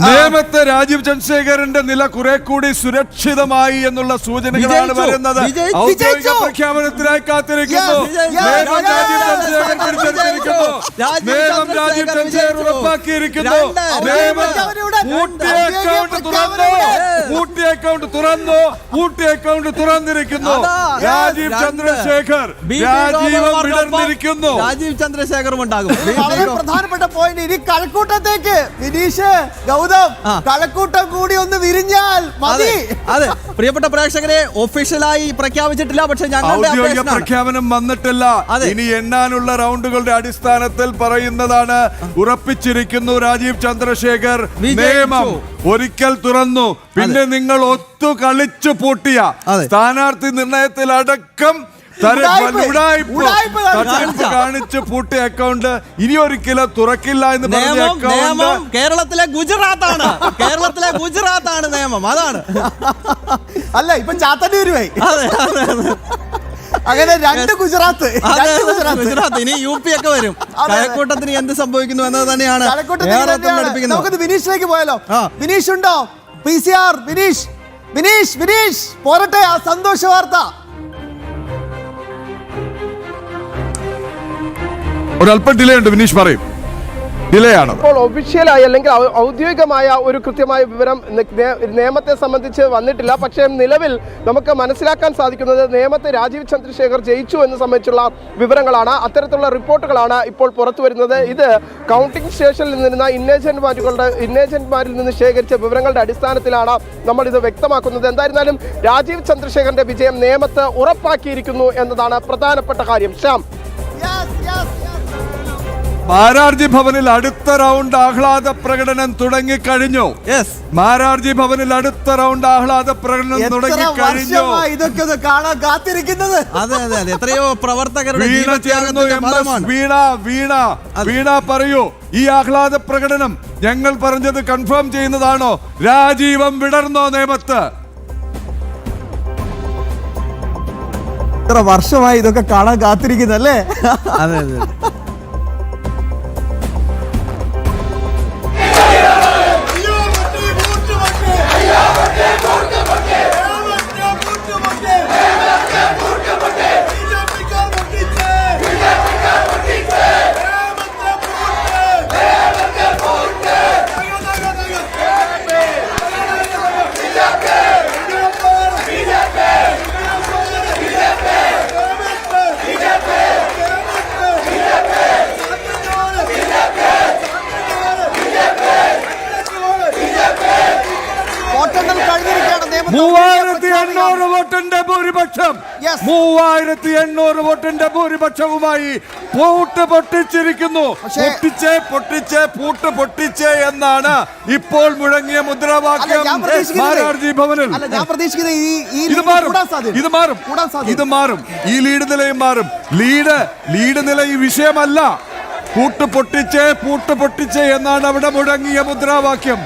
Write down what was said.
നേമത്തെ രാജീവ് ചന്ദ്രശേഖരന്റെ നില കുറെ കൂടി സുരക്ഷിതമായി എന്നുള്ള സൂചനകളാണ് വരുന്നത്. ഔദ്യോഗിക പ്രഖ്യാപനത്തിനായി കാത്തിരിക്കുന്നു. നേമം രാജീവ് ചന്ദ്രശേഖർ പിടിച്ചെടുത്തിരിക്കുന്നു. നേമം രാജീവ് ചന്ദ്രശേഖർ ഉറപ്പാക്കിയിരിക്കുന്നു. നേമം പൂട്ടിയ അക്കൗണ്ട് തുറന്നിരിക്കുന്നു. രാജീവ് ചന്ദ്രശേഖർ രാജീവം വിടർന്നിരിക്കുന്നു. രാജീവ് ചന്ദ്രശേഖറും ഉണ്ടാകും. വളരെ പ്രധാനപ്പെട്ട പോയിന്റ്. ഇനി കഴക്കൂട്ടത്തേക്ക് വിനീഷ് ഗൗതം കഴക്കൂട്ടം കൂടി ഒന്ന് വിരിഞ്ഞാൽ മതി. അതെ പ്രിയപ്പെട്ട പ്രേക്ഷകരെ, ഒഫീഷ്യലായി പ്രഖ്യാപിച്ചിട്ടില്ല, പക്ഷെ ഔദ്യോഗിക പ്രഖ്യാപനം വന്നിട്ടില്ല. ഇനി എണ്ണാനുള്ള റൗണ്ടുകളുടെ അടിസ്ഥാനത്തിൽ പറയുന്നതാണ്. ഉറപ്പിച്ചിരിക്കുന്നു രാജീവ് ചന്ദ്രശേഖർ. നിയമം ഒരിക്കൽ തുറന്നു, പിന്നെ നിങ്ങൾ ഒത്തു കളിച്ചു പൂട്ടിയ സ്ഥാനാർത്ഥി നിർണയത്തിൽ അടക്കം കാണിച്ച് പൂട്ടിയ അക്കൗണ്ട് ഇനി ഒരിക്കലും തുറക്കില്ല എന്ന് പറഞ്ഞ നിയമം കേരളത്തിലെ ഗുജറാത്താണ്. കേരളത്തിലെ ഗുജറാത്താണ് നിയമം. അതാണ് അല്ല ഇപ്പൊ ചാത്തന്നൂരുമായി. അങ്ങനെ രണ്ട് ഗുജറാത്ത് ഇനി യു പി ഒക്കെ വരും. കഴക്കൂട്ടത്തിന് എന്ത് സംഭവിക്കുന്നു എന്നത് തന്നെയാണ്. നമുക്ക് വിനീഷിലേക്ക് പോയാലോ? വിനീഷ് ഉണ്ടോ? PCR വിനീഷ് വിനീഷ് വിനീഷ് പോരട്ടെ ആ സന്തോഷ വാർത്ത. ഒരല്പം ഡിലേ ഉണ്ട്. വിനീഷ് പറയും. ഡിലേ ആണ്. ഇപ്പോൾ ഒഫീഷ്യലായി അല്ലെങ്കിൽ ഔദ്യോഗികമായ ഒരു കൃത്യമായ വിവരം നിയമത്തെ സംബന്ധിച്ച് വന്നിട്ടില്ല. പക്ഷേ നിലവിൽ നമുക്ക് മനസ്സിലാക്കാൻ സാധിക്കുന്നത് നിയമത്തെ രാജീവ് ചന്ദ്രശേഖർ ജയിച്ചു എന്ന് സംബന്ധിച്ചുള്ള വിവരങ്ങളാണ്. അത്തരത്തിലുള്ള റിപ്പോർട്ടുകളാണ് ഇപ്പോൾ പുറത്തു വരുന്നത്. ഇത് കൗണ്ടിംഗ് സ്റ്റേഷനിൽ നിന്നിരുന്ന ഇന്നേജന്റുമാരിൽ നിന്ന് ശേഖരിച്ച വിവരങ്ങളുടെ അടിസ്ഥാനത്തിലാണ് നമ്മൾ ഇത് വ്യക്തമാക്കുന്നത്. എന്തായിരുന്നാലും രാജീവ് ചന്ദ്രശേഖറിന്റെ വിജയം നിയമത്ത് ഉറപ്പാക്കിയിരിക്കുന്നു എന്നതാണ് പ്രധാനപ്പെട്ട കാര്യം. ശ്യാം, മാരാർജി ഭവനിൽ അടുത്ത റൗണ്ട് ആഹ്ലാദ പ്രകടനം തുടങ്ങിക്കഴിഞ്ഞു. മാരാർജി ഭവനിൽ അടുത്ത റൗണ്ട് ആഹ്ലാദ പ്രകടനം തുടങ്ങിക്കഴിഞ്ഞു. ഇതൊക്കെ കാണാൻ കാത്തിരിക്കുന്നത്. എത്രയോ പ്രവർത്തകരുടെ വീണ പറയൂ, ഈ ആഹ്ലാദ പ്രകടനം ഞങ്ങൾ പറഞ്ഞത് കൺഫേം ചെയ്യുന്നതാണോ? രാജീവം വിടർന്നോ നേമത്ത്? എത്ര വർഷമായി ഇതൊക്കെ കാണാൻ കാത്തിരിക്കുന്നല്ലേ? അതെ. വോട്ടിന്റെ ഭൂരിപക്ഷവുമായി പൂട്ട് പൊട്ടിച്ചിരിക്കുന്നു. പൂട്ട് പൊട്ടിച്ചേ എന്നാണ് ഇപ്പോൾ മുഴങ്ങിയ മുദ്രാവാക്യം മാരാർജി ഭവനിൽ. ഇത് മാറും. ഈ ലീഡ് നിലയും മാറും. ലീഡ് നില ഈ വിഷയമല്ല. പൂട്ട് പൊട്ടിച്ചേ എന്നാണ് അവിടെ മുഴങ്ങിയ മുദ്രാവാക്യം.